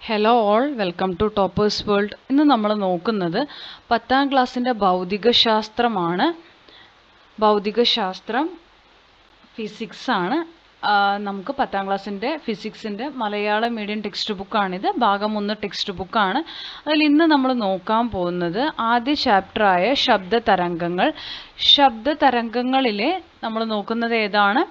Hello all, welcome to toppers world. ഇന്ന് നമ്മൾ നോക്കുന്നത് 10ാം ക്ലാസ്സിൻ്റെ ഭൗതികശാസ്ത്രമാണ്. ഭൗതികശാസ്ത്രം ഫിസിക്സ് ആണ്. നമുക്ക് 10ാം ക്ലാസ്സിൻ്റെ ഫിസിക്സിൻ്റെ മലയാളം മീഡിയം ടെക്സ്റ്റ് ബുക്കാണിത്. ഭാഗം 1 ടെക്സ്റ്റ് ബുക്കാണ്. അതിൽ ഇന്ന് നമ്മൾ നോക്കാൻ പോകുന്നത് ആദ്യ ചാപ്റ്ററായ ശബ്ദതരംഗങ്ങൾ. ശബ്ദതരംഗങ്ങളിലെ നമ്മൾ നോക്കുന്നത് ഏതാണ്?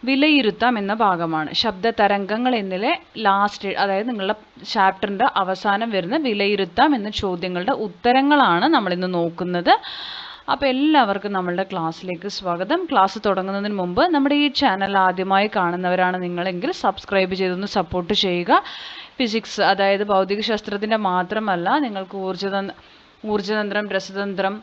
വിലയിരുത്താം എന്ന ഭാഗമാണ്. ശബ്ദതരംഗങ്ങൾ എന്നിലെ ലാസ്റ്റ്, അതായത് നിങ്ങളുടെ ചാപ്റ്ററിൻ്റെ അവസാനം വരുന്ന വിലയിരുത്താം എന്ന ചോദ്യങ്ങളുടെ ഉത്തരങ്ങളാണ് നമ്മളിന്ന് നോക്കുന്നത്. അപ്പോൾ എല്ലാവർക്കും നമ്മളുടെ ക്ലാസ്സിലേക്ക് സ്വാഗതം. ക്ലാസ് തുടങ്ങുന്നതിന് മുമ്പ് നമ്മുടെ ഈ ചാനൽ ആദ്യമായി കാണുന്നവരാണ് നിങ്ങളെങ്കിൽ സബ്സ്ക്രൈബ് ചെയ്തൊന്ന് സപ്പോർട്ട് ചെയ്യുക. ഫിസിക്സ്, അതായത് ഭൗതികശാസ്ത്രത്തിൻ്റെ മാത്രമല്ല, നിങ്ങൾക്ക് ഊർജ്ജതന്ത്രം, രസതന്ത്രം,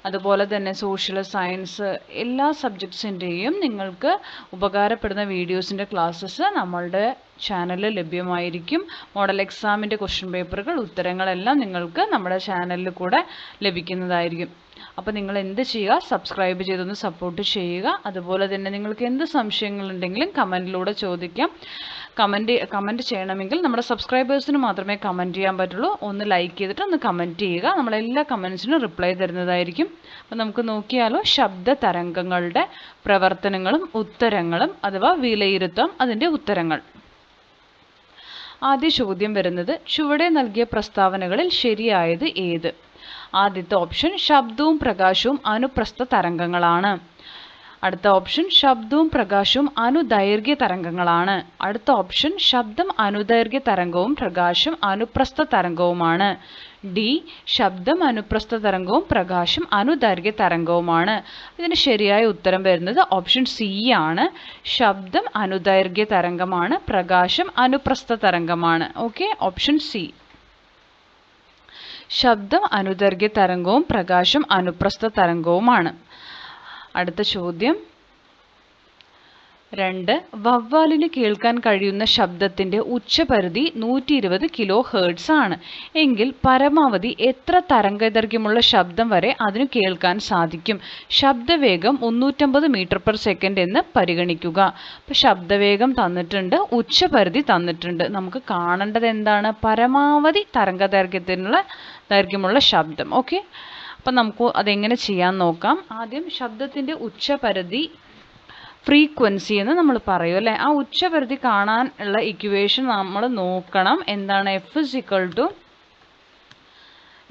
അതുപോലെ തന്നെ സോഷ്യൽ സയൻസ്, എല്ലാ സബ്ജക്ട്സിൻ്റെയും നിങ്ങൾക്ക് ഉപകാരപ്പെടുന്ന വീഡിയോസിൻ്റെ ക്ലാസ്സസ് നമ്മളുടെ ചാനലിൽ ലഭ്യമായിരിക്കും. മോഡൽ എക്സാമിൻ്റെ ക്വസ്റ്റ്യൻ പേപ്പറുകൾ, ഉത്തരങ്ങളെല്ലാം നിങ്ങൾക്ക് നമ്മുടെ ചാനലിൽ കൂടെ ലഭിക്കുന്നതായിരിക്കും. അപ്പോൾ നിങ്ങൾ എന്ത് ചെയ്യുക? സബ്സ്ക്രൈബ് ചെയ്തൊന്ന് സപ്പോർട്ട് ചെയ്യുക. അതുപോലെ തന്നെ നിങ്ങൾക്ക് എന്ത് സംശയങ്ങളുണ്ടെങ്കിലും കമൻറ്റിലൂടെ ചോദിക്കാം. കമൻറ്റ് ചെയ്യണമെങ്കിൽ നമ്മുടെ സബ്സ്ക്രൈബേഴ്സിന് മാത്രമേ കമൻറ്റ് ചെയ്യാൻ പറ്റുള്ളൂ. ഒന്ന് ലൈക്ക് ചെയ്തിട്ട് ഒന്ന് കമൻറ്റ് ചെയ്യുക. നമ്മളെല്ലാ കമൻസിനും റിപ്ലൈ തരുന്നതായിരിക്കും. അപ്പോൾ നമുക്ക് നോക്കിയാലോ ശബ്ദ തരംഗങ്ങളുടെ പ്രവർത്തനങ്ങളും ഉത്തരങ്ങളും, അഥവാ വിലയിരുത്താം അതിൻ്റെ ഉത്തരങ്ങൾ. ആദ്യ ചോദ്യം വരുന്നത്, ചുവടെ നൽകിയ പ്രസ്താവനകളിൽ ശരിയായത് ഏത്? ആദ്യത്തെ ഓപ്ഷൻ ശബ്ദവും പ്രകാശവും അനുപ്രസ്ഥ തരംഗങ്ങളാണ്. അടുത്ത ഓപ്ഷൻ ശബ്ദവും പ്രകാശവും അനുദൈർഘ്യ തരംഗങ്ങളാണ്. അടുത്ത ഓപ്ഷൻ ശബ്ദം അനുദൈർഘ്യ തരംഗവും പ്രകാശം അനുപ്രസ്ഥ തരംഗവുമാണ്. ഡി, ശബ്ദം അനുപ്രസ്ഥ തരംഗവും പ്രകാശം അനുദൈർഘ്യ തരംഗവുമാണ്. ഇതിന് ശരിയായ ഉത്തരം വരുന്നത് ഓപ്ഷൻ സി ആണ്. ശബ്ദം അനുദൈർഘ്യ തരംഗമാണ്, പ്രകാശം അനുപ്രസ്ഥ തരംഗമാണ്. Okay, option C. ശബ്ദം അനുദൈർഘ്യ തരംഗവും പ്രകാശം അനുപ്രസ്ഥ തരംഗവുമാണ്. അടുത്ത ചോദ്യം 2. വവ്വാലിന് കേൾക്കാൻ കഴിയുന്ന ശബ്ദത്തിൻ്റെ ഉച്ചപരിധി 120 കിലോ ഹെർട്സ് ആണ് എങ്കിൽ പരമാവധി എത്ര തരംഗദൈർഘ്യമുള്ള ശബ്ദം വരെ അതിന് കേൾക്കാൻ സാധിക്കും? ശബ്ദവേഗം 350 മീറ്റർ/സെക്കൻഡ് എന്ന് പരിഗണിക്കുക. അപ്പോൾ ശബ്ദവേഗം തന്നിട്ടുണ്ട്, ഉച്ചപരിധി തന്നിട്ടുണ്ട്. നമുക്ക് കാണേണ്ടത് എന്താണ്? പരമാവധി ദൈർഘ്യമുള്ള ശബ്ദം. ഓക്കെ, അപ്പം നമുക്ക് അതെങ്ങനെ ചെയ്യാൻ നോക്കാം. ആദ്യം ശബ്ദത്തിൻ്റെ ഉച്ചപരിധി ഫ്രീക്വൻസി എന്ന് നമ്മൾ പറയും അല്ലേ. ആ ഉച്ചപരിധി കാണാൻ ഉള്ള ഇക്വേഷൻ നമ്മൾ നോക്കണം. എന്താണ്? F=,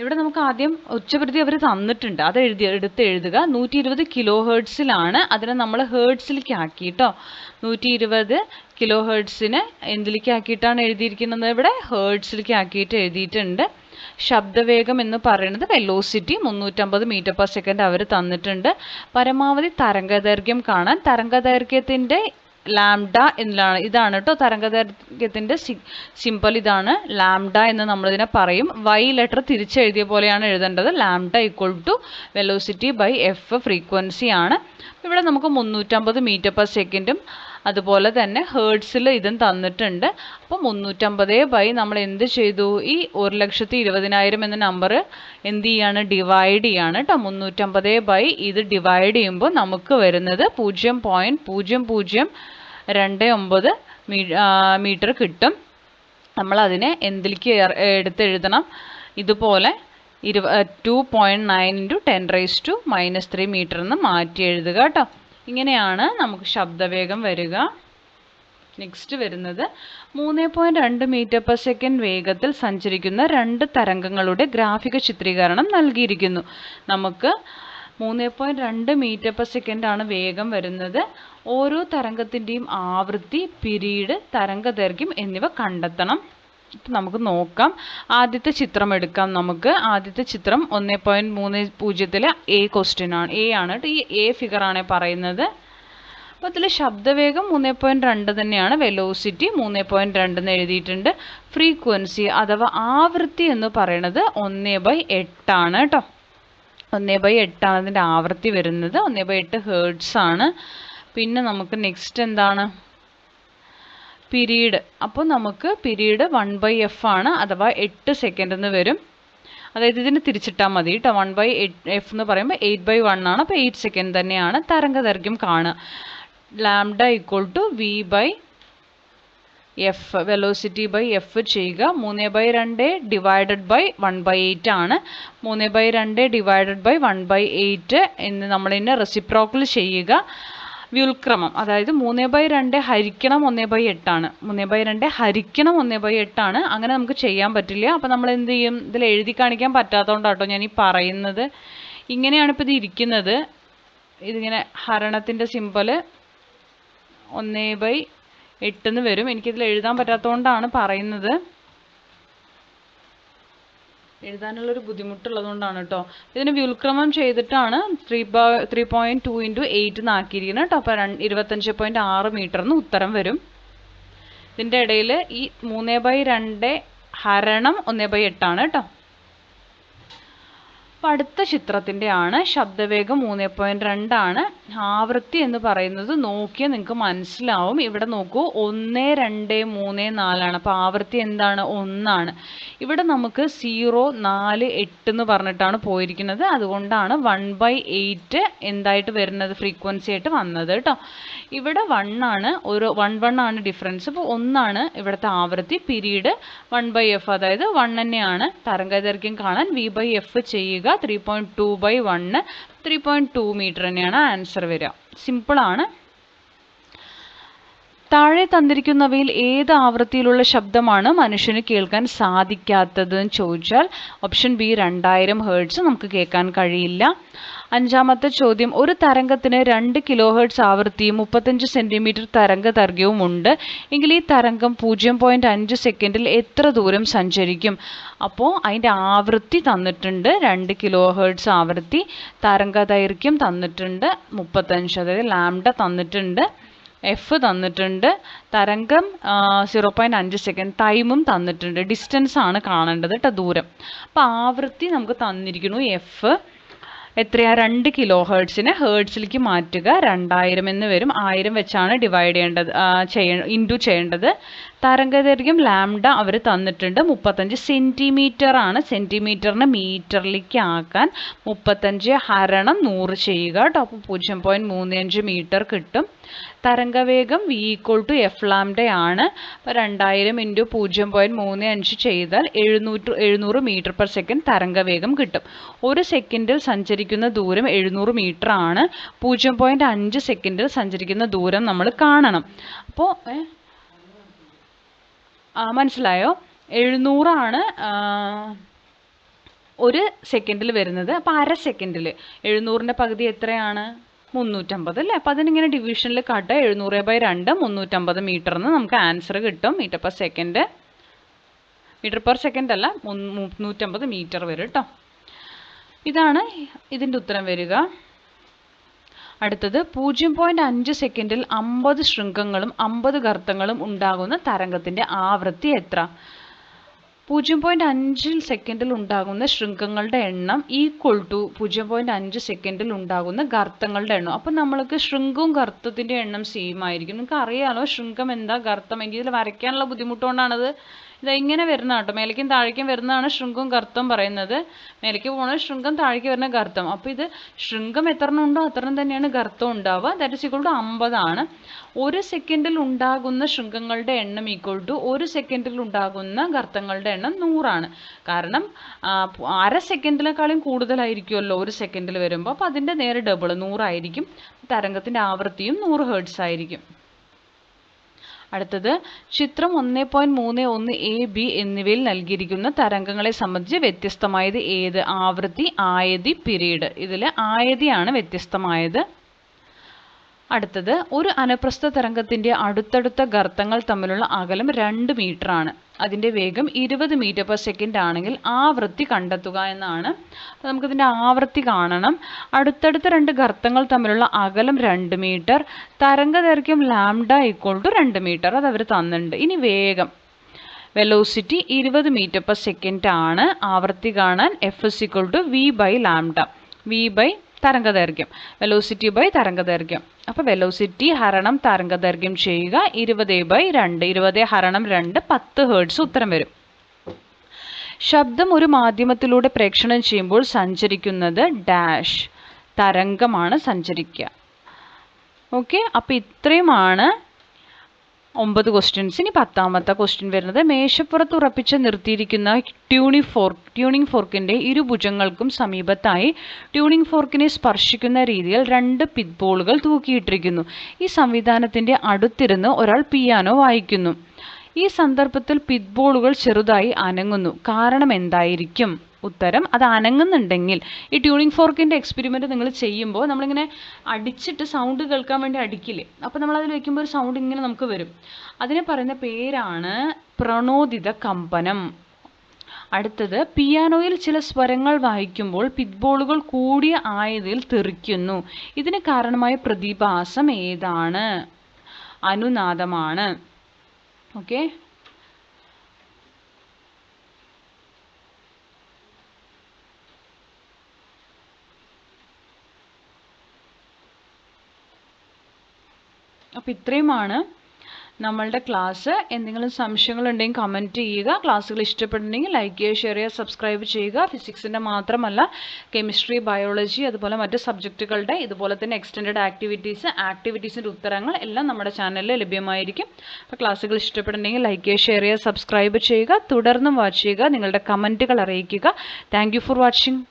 ഇവിടെ നമുക്ക് ആദ്യം ഉച്ചപരിധി അവർ തന്നിട്ടുണ്ട്, അത് എടുത്ത് എഴുതുക. 120 കിലോ ഹെർട്സിലാണ്. അതിനെ നമ്മൾ ഹേർട്സിലേക്ക് ആക്കി കേട്ടോ. 120 കിലോ ഹെർട്സിനെ എന്തിലേക്ക് ആക്കിയിട്ടാണ് എഴുതിയിരിക്കുന്നത്? ഇവിടെ ഹേർട്സിലേക്ക് ആക്കിയിട്ട് എഴുതിയിട്ടുണ്ട്. ശബ്ദവേഗം എന്ന് പറയുന്നത് വെലോസിറ്റി 350 മീറ്റർ/സെക്കൻഡ് അവർ തന്നിട്ടുണ്ട്. പരമാവധി തരംഗദൈർഘ്യം കാണാൻ തരംഗദൈർഘ്യത്തിൻ്റെ ലാംഡ എന്നാണ്, ഇതാണ് കേട്ടോ തരംഗദൈർഘ്യത്തിൻ്റെ സിമ്പൽ, ഇതാണ് ലാംഡ എന്ന് നമ്മളിതിനെ പറയും. വൈ ലെറ്റർ തിരിച്ചെഴുതിയ പോലെയാണ് എഴുതേണ്ടത്. Lambda = velocity by F, frequency ആണ്. ഇവിടെ നമുക്ക് 350 മീറ്റർ/സെക്കൻഡും അതുപോലെ തന്നെ ഹേർട്സിൽ ഇതും തന്നിട്ടുണ്ട്. അപ്പോൾ 350 നമ്മൾ എന്ത് ചെയ്തു? ഈ 1,20,000 എന്ന നമ്പർ എന്ത് ചെയ്യാണ്? ഡിവൈഡ് ചെയ്യാണ് കേട്ടോ. 350 ഇത് ഡിവൈഡ് ചെയ്യുമ്പോൾ നമുക്ക് വരുന്നത് 0.0029 മീറ്റർ കിട്ടും. നമ്മളതിനെ എന്തിലേക്ക് എടുത്തെഴുതണം? ഇതുപോലെ 2.9 × 10⁻³ മീറ്റർ എന്ന് മാറ്റി എഴുതുക കേട്ടോ. ഇങ്ങനെയാണ് നമുക്ക് ശബ്ദവേഗം വരിക. നെക്സ്റ്റ് വരുന്നത് 3.2 മീറ്റർ/സെക്കൻഡ് വേഗത്തിൽ സഞ്ചരിക്കുന്ന 2 തരംഗങ്ങളുടെ ഗ്രാഫിക ചിത്രീകരണം നൽകിയിരിക്കുന്നു. നമുക്ക് 3.2 മീറ്റർ/സെക്കൻഡ് ആണ് വേഗം വരുന്നത്. ഓരോ തരംഗത്തിൻ്റെയും ആവൃത്തി, പിരീഡ്, തരംഗദൈർഘ്യം എന്നിവ കണ്ടെത്തണം. ഇപ്പം നമുക്ക് നോക്കാം. ആദ്യത്തെ ചിത്രം എടുക്കാം നമുക്ക്. ആദ്യത്തെ ചിത്രം 1.30 എ ക്വസ്റ്റ്യൻ ആണ്, എ ആണ്. ഈ എ ഫിഗറാണ് പറയുന്നത്. അപ്പോൾ ഇതിൽ ശബ്ദവേഗം 3.2 തന്നെയാണ്, വെലോസിറ്റി 3.2 എന്ന് എഴുതിയിട്ടുണ്ട്. ഫ്രീക്വൻസി അഥവാ ആവൃത്തി എന്ന് പറയുന്നത് 1/8 ആണ് കേട്ടോ. 1/8 ആണ് അതിൻ്റെ ആവൃത്തി വരുന്നത്. 1/8 ഹേർട്സ് ആണ്. പിന്നെ നമുക്ക് നെക്സ്റ്റ് എന്താണ്? പീരീഡ്. അപ്പോൾ നമുക്ക് പീരീഡ് 1/f ആണ്, അഥവാ 8 സെക്കൻഡ് എന്ന് വരും. അതായത് ഇതിന് തിരിച്ചിട്ടാൽ മതി കേട്ടോ. 1/8 എന്ന് പറയുമ്പോൾ 8/1 ആണ്. അപ്പോൾ 8 സെക്കൻഡ് തന്നെയാണ്. തരംഗദൈർഘ്യം കാണുക. Lambda = v/, F velocity by F ചെയ്യുക. 3/2 ഡിവൈഡഡ് ബൈ 1/8 ആണ്. 3/2 ഡിവൈഡഡ് ബൈ 1/8 എന്ന് നമ്മളിതിനെ റെസിപ്രോക്കൽ ചെയ്യുക. വ്യുൽക്രമം അതായത് 3/2 ഹരിക്കണം 1/8 ആണ്. 3/2 ഹരിക്കണം 1/8 ആണ്. അങ്ങനെ നമുക്ക് ചെയ്യാൻ പറ്റില്ല. അപ്പോൾ നമ്മൾ എന്ത് ചെയ്യും? ഇതിൽ എഴുതി കാണിക്കാൻ പറ്റാത്തതുകൊണ്ടാട്ടോ ഞാൻ ഈ പറയുന്നത്. ഇങ്ങനെയാണ് ഇപ്പോൾ ഇത് ഇരിക്കുന്നത്. ഇതിങ്ങനെ ഹരണത്തിൻ്റെ സിമ്പൽ 1/8 എന്ന് വരും. എനിക്കിതിൽ എഴുതാൻ പറ്റാത്തതുകൊണ്ടാണ് പറയുന്നത്. എഴുതാനുള്ളൊരു ബുദ്ധിമുട്ടുള്ളതുകൊണ്ടാണ് കേട്ടോ. ഇതിന് വ്യുൽക്രമം ചെയ്തിട്ടാണ് 3.2 × 8 എന്നാക്കിയിരിക്കുന്നത് കേട്ടോ. അപ്പോൾ 25.6 മീറ്റർ എന്ന് ഉത്തരം വരും. ഇതിൻ്റെ ഇടയിൽ ഈ 3/2 ഹരണം 1/8 ആണ് കേട്ടോ. അപ്പോൾ അടുത്ത ചിത്രത്തിൻ്റെ ആണ്. ശബ്ദവേഗം 3.2 ആണ്. ആവൃത്തി എന്ന് പറയുന്നത് നോക്കിയാൽ നിങ്ങൾക്ക് മനസ്സിലാവും. ഇവിടെ നോക്കൂ, 1, 2, 3, 4 ആണ്. അപ്പോൾ ആവൃത്തി എന്താണ്? 1 ആണ്. ഇവിടെ നമുക്ക് 0, 4, 8 എന്ന് പറഞ്ഞിട്ടാണ് പോയിരിക്കുന്നത്. അതുകൊണ്ടാണ് 1/8 എന്തായിട്ട് വരുന്നത്? ഫ്രീക്വൻസി ആയിട്ട് വന്നത് കേട്ടോ. ഇവിടെ 1 ആണ്. 1 ആണ് ഡിഫറൻസ്. അപ്പോൾ 1 ആണ് ഇവിടുത്തെ ആവൃത്തി. പീരീഡ് 1/f അതായത് 1 തന്നെയാണ്. തരംഗദൈർഘ്യം കാണാൻ v/f ചെയ്യുക. 3.2/1 3.2 മീറ്റർ തന്നെയാണ് ആൻസർ വരിക. സിമ്പിളാണ്. താഴെ തന്നിരിക്കുന്നവയിൽ ഏത് ആവൃത്തിയിലുള്ള ശബ്ദമാണ് മനുഷ്യന് കേൾക്കാൻ സാധിക്കാത്തത് എന്ന് ചോദിച്ചാൽ ഓപ്ഷൻ ബി 2000 ഹെർട്സ് നമുക്ക് കേൾക്കാൻ കഴിയില്ല. അഞ്ചാമത്തെ ചോദ്യം, ഒരു തരംഗത്തിന് 2 കിലോഹെർട്സ് ആവൃത്തിയും 35 സെൻറ്റിമീറ്റർ തരംഗദൈർഘ്യവും ഉണ്ട് എങ്കിൽ ഈ തരംഗം 0.5 സെക്കൻഡിൽ എത്ര ദൂരം സഞ്ചരിക്കും? അപ്പോൾ അതിൻ്റെ ആവൃത്തി തന്നിട്ടുണ്ട് 2 കിലോഹെർട്സ് ആവൃത്തി, തരംഗദൈർഘ്യം തന്നിട്ടുണ്ട് 35, അതായത് ലാംഡ തന്നിട്ടുണ്ട്, എഫ് തന്നിട്ടുണ്ട്, തരംഗം 0.5 സെക്കൻഡ്, ടൈമും തന്നിട്ടുണ്ട്, ഡിസ്റ്റൻസ് ആണ് കാണേണ്ടത് കേട്ടോ, ദൂരം. അപ്പോൾ ആവൃത്തി നമുക്ക് തന്നിരിക്കുന്നു എഫ് എത്രയാ? 2 കിലോ ഹേർട്സിനെ ഹേർട്സിലേക്ക് മാറ്റുക. 2000 എന്ന് വരും. 1000 വെച്ചാണ് ഡിവൈഡ് ചെയ്യേണ്ടത്, ഇൻറ്റു ചെയ്യേണ്ടത്. തരംഗദൈർഘ്യം ലാംഡ അവർ തന്നിട്ടുണ്ട് 35 സെൻറ്റിമീറ്റർ ആണ്. സെൻറ്റിമീറ്ററിനെ മീറ്ററിലേക്ക് ആക്കാൻ 35 ഹരണം 100 ചെയ്യുക കേട്ടോ. അപ്പോൾ 0.35 മീറ്റർ കിട്ടും. തരംഗവേഗം v = f ലാംഡ ആണ്. അപ്പോൾ 2000 × 0.35 ചെയ്താൽ 700 മീറ്റർ പെർ സെക്കൻഡ് തരംഗവേഗം കിട്ടും. ഒരു സെക്കൻഡിൽ സഞ്ചരിക്കുന്ന ദൂരം 700 മീറ്റർ ആണ്. 0.5 സെക്കൻഡിൽ സഞ്ചരിക്കുന്ന ദൂരം നമ്മൾ കാണണം. അപ്പോൾ മനസ്സിലായോ? 700 ആണ് ഒരു സെക്കൻഡിൽ വരുന്നത്. അപ്പോൾ അര സെക്കൻഡിൽ 700ൻ്റെ പകുതി എത്രയാണ്? 350 അല്ലേ? അപ്പോൾ അതിനിങ്ങനെ ഡിവിഷനിൽ കാട്ടുക. 700/2 350 മീറ്റർ എന്ന് നമുക്ക് ആൻസർ കിട്ടും. മീറ്റർ പെർ സെക്കൻഡ് അല്ല, 350 മീറ്റർ വരും കേട്ടോ. ഇതാണ് ഇതിൻ്റെ ഉത്തരം വരിക. അടുത്തത് 0.5 സെക്കൻഡിൽ 50 ശൃംഗങ്ങളും 50 ഗർത്തങ്ങളും ഉണ്ടാകുന്ന തരംഗത്തിൻ്റെ ആവൃത്തി എത്ര? 0.5 സെക്കൻഡിൽ ഉണ്ടാകുന്ന ശൃംഗങ്ങളുടെ എണ്ണം ഈക്വൽ ടു 0.5 സെക്കൻഡിൽ ഉണ്ടാകുന്ന ഗർത്തങ്ങളുടെ എണ്ണം. അപ്പം നമ്മൾക്ക് ശൃംഗവും ഗർത്തത്തിൻ്റെ എണ്ണം സെയിം ആയിരിക്കും. നിങ്ങൾക്ക് അറിയാലോ ശൃംഗം എന്താ, ഗർത്തം. എനിക്ക് ഇതിൽ വരയ്ക്കാനുള്ള ബുദ്ധിമുട്ടുകൊണ്ടാണത്. ഇതെങ്ങനെ വരുന്ന കേട്ടോ, മേലേക്കും താഴേക്കും വരുന്നതാണ് ശൃംഗവും ഗർത്തം പറയുന്നത്. മേലേക്ക് പോകുന്നത് ശൃംഗം, താഴേക്ക് വരുന്ന ഗർത്തം. അപ്പോൾ ഇത് ശൃംഗം എത്രണ്ണം ഉണ്ടോ അത്രണ്ണം തന്നെയാണ് ഗർത്തം ഉണ്ടാവുക. ദാറ്റ് ഈസ് ഈക്വൽ ടു 50 ആണ്. ഒരു സെക്കൻഡിൽ ഉണ്ടാകുന്ന ശൃംഗങ്ങളുടെ എണ്ണം ഈക്വൽ ടു ഒരു സെക്കൻഡിൽ ഉണ്ടാകുന്ന ഗർത്തങ്ങളുടെ എണ്ണം 100 ആണ്. കാരണം അര സെക്കൻഡിനേക്കാളും കൂടുതലായിരിക്കുമല്ലോ ഒരു സെക്കൻഡിൽ വരുമ്പോൾ. അപ്പോൾ അതിൻ്റെ നേരെ ഡബിൾ 100 ആയിരിക്കും. തരംഗത്തിൻ്റെ ആവൃത്തിയും 100 ഹെർട്സ് ആയിരിക്കും. അടുത്തത് ചിത്രം 1.31 A, B എന്നിവയിൽ നൽകിയിരിക്കുന്ന തരംഗങ്ങളെ സംബന്ധിച്ച് വ്യത്യസ്തമായത് ഏത്? ആവൃത്തി, ആയതി, പീരീഡ്. ഇതിൽ ആയതിയാണ് വ്യത്യസ്തമായത്. അടുത്തത് ഒരു അനുപ്രസ്ഥ തരംഗത്തിൻ്റെ അടുത്തടുത്ത ഗർത്തങ്ങൾ തമ്മിലുള്ള അകലം 2 മീറ്റർ ആണ്. അതിൻ്റെ വേഗം 20 മീറ്റർ പെർ സെക്കൻഡ് ആണെങ്കിൽ ആവൃത്തി കണ്ടെത്തുക എന്നാണ്. അപ്പോൾ നമുക്കിതിൻ്റെ ആവൃത്തി കാണണം. അടുത്തടുത്ത 2 ഗർത്തങ്ങൾ തമ്മിലുള്ള അകലം 2 മീറ്റർ, തരംഗദൈർഘ്യം ലാംഡ = 2 മീറ്റർ, അത് അവർ തന്നിട്ടുണ്ട്. ഇനി വേഗം വെലോസിറ്റി 20 മീറ്റർ പെർ സെക്കൻഡ് ആണ്. ആവൃത്തി കാണാൻ F = v/ലാംഡ, v/ തരംഗദൈർഘ്യം, വെലോസിറ്റി ബൈ തരംഗദൈർഘ്യം. അപ്പോൾ വെലോസിറ്റി ഹരണം തരംഗദൈർഘ്യം ചെയ്യുക. 20/2, 20 ഹരണം 2 10 ഹെർട്സ് ഉത്തരം വരും. ശബ്ദം ഒരു മാധ്യമത്തിലൂടെ പ്രേക്ഷണം ചെയ്യുമ്പോൾ സഞ്ചരിക്കുന്നത് ഡാഷ്, തരംഗമാണ് സഞ്ചരിക്കുക. ഓക്കെ, അപ്പോൾ ഇത്രയുമാണ് 9 ക്വസ്റ്റ്യൻസ്. ഇനി 10ാമത്തെ ക്വസ്റ്റ്യൻ വരുന്നത് മേശപ്പുറത്ത് ഉറപ്പിച്ച് നിർത്തിയിരിക്കുന്ന ട്യൂണിംഗ് ഫോർക്കിൻ്റെ ഇരുഭുജങ്ങൾക്കും സമീപത്തായി ട്യൂണിംഗ് ഫോർക്കിനെ സ്പർശിക്കുന്ന രീതിയിൽ 2 പിച്ച് ബോളുകൾ തൂക്കിയിട്ടിരിക്കുന്നു. ഈ സംവിധാനത്തിൻ്റെ അടുത്തിരുന്ന് ഒരാൾ പിയാനോ വായിക്കുന്നു. ഈ സന്ദർഭത്തിൽ പിച്ച് ബോളുകൾ ചെറുതായി അനങ്ങുന്നു. കാരണം എന്തായിരിക്കും? ഉത്തരം, അത് അനങ്ങുന്നുണ്ടെങ്കിൽ ഈ ട്യൂണിംഗ് ഫോർക്കിൻ്റെ എക്സ്പെരിമെൻറ്റ് നിങ്ങൾ ചെയ്യുമ്പോൾ നമ്മളിങ്ങനെ അടിച്ചിട്ട് സൗണ്ട് കേൾക്കാൻ വേണ്ടി അടിക്കില്ലേ, അപ്പോൾ നമ്മളതിൽ വയ്ക്കുമ്പോൾ ഒരു സൗണ്ട് ഇങ്ങനെ നമുക്ക് വരും. അതിനെ പറയുന്ന പേരാണ് പ്രണോദിത കമ്പനം. അടുത്തത്, പിയാനോയിൽ ചില സ്വരങ്ങൾ വായിക്കുമ്പോൾ പിച്ച് ബോളുകൾ കൂടിയ ആയതിൽ തെറിക്കുന്നു. ഇതിന് കാരണമായ പ്രതിഭാസം ഏതാണ്? അനുനാദമാണ്. ഓക്കെ. അപ്പോൾ ഇത്രയുമാണ് നമ്മളുടെ ക്ലാസ്. എന്തെങ്കിലും സംശയങ്ങളുണ്ടെങ്കിൽ കമൻറ്റ് ചെയ്യുക. ക്ലാസ്സുകൾ ഇഷ്ടപ്പെട്ടിട്ടുണ്ടെങ്കിൽ ലൈക്ക് ചെയ്യുക, ഷെയർ ചെയ്യുക, സബ്സ്ക്രൈബ് ചെയ്യുക. ഫിസിക്സിൻ്റെ മാത്രമല്ല കെമിസ്ട്രി, ബയോളജി അതുപോലെ മറ്റ് സബ്ജക്റ്റുകളുടെ ഇതുപോലെ തന്നെ എക്സ്റ്റൻഡഡ് ആക്ടിവിറ്റീസിൻ്റെ ഉത്തരങ്ങൾ എല്ലാം നമ്മുടെ ചാനലിൽ ലഭ്യമായിരിക്കും. അപ്പോൾ ക്ലാസ്സുകൾ ഇഷ്ടപ്പെട്ടിട്ടുണ്ടെങ്കിൽ ലൈക്ക് ചെയ്യുക, ഷെയർ ചെയ്യുക, സബ്സ്ക്രൈബ് ചെയ്യുക. തുടർന്നും വാച്ച് ചെയ്യുക. നിങ്ങളുടെ കമൻറ്റുകൾ അറിയിക്കുക. Thank you for watching.